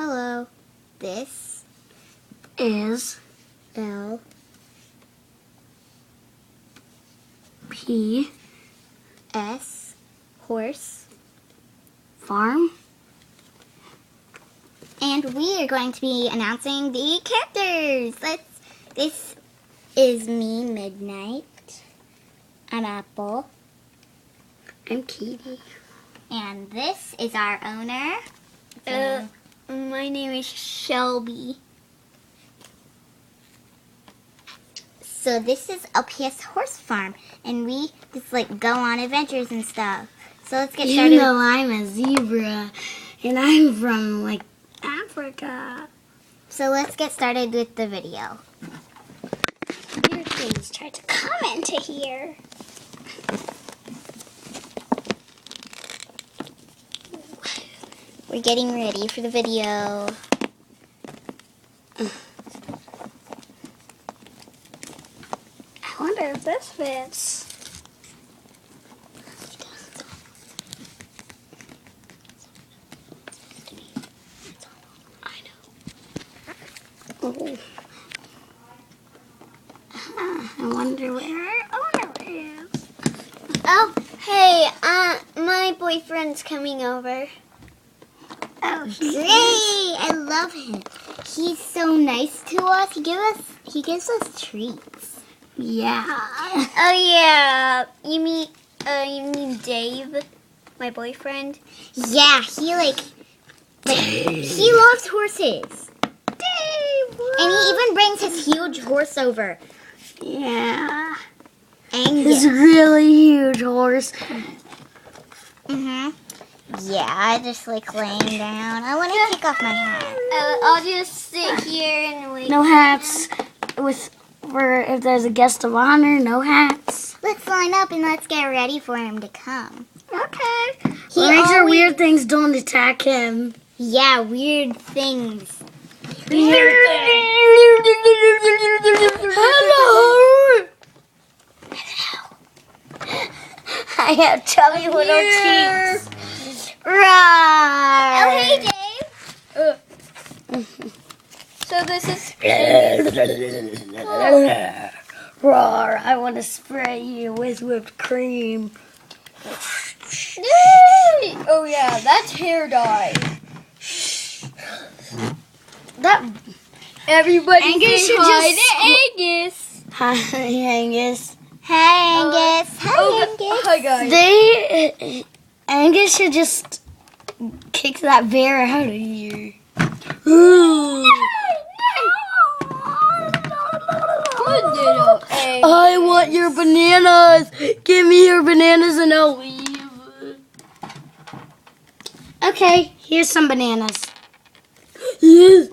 Hello. This is L P S horse, farm. and we are going to be announcing the characters. This is me, Midnight. I'm Apple. I'm Katie. And this is our owner. My name is Shelby. So this is LPS Horse Farm, and we just go on adventures and stuff. So let's get started. Even though I'm a zebra, and I'm from Africa. So let's get started with the video. Weird things try to come into here. We're getting ready for the video. I wonder if this fits. I know. Oh. I wonder where our owner is. Oh, hey, my boyfriend's coming over. Oh, Great! I love him. He's so nice to us. He gives us treats. Yeah. Oh yeah. You mean Dave, my boyfriend? Yeah, he loves horses. Dave! And he even brings his huge horse over. Yeah. Angus. This really huge horse. Mhm. Yeah, I just laying down. I want to take off my hat. I'll just sit here and wait. No hats. For if there's a guest of honor, no hats. Let's line up and let's get ready for him to come. Okay. Make sure weird things don't attack him. Yeah, weird things. Hello. I have chubby little cheeks. Right. Oh, hey, Dave. So this is. Roar, I want to spray you with whipped cream. Oh yeah, that's hair dye. That Everybody Angus say should hi to Angus. Hi, Angus. Hey, Angus. Hi, Angus. Hi guys. Angus should just kick that bear out of here. Good little Angus. I want your bananas. Give me your bananas and I'll leave. Okay, here's some bananas. Yes,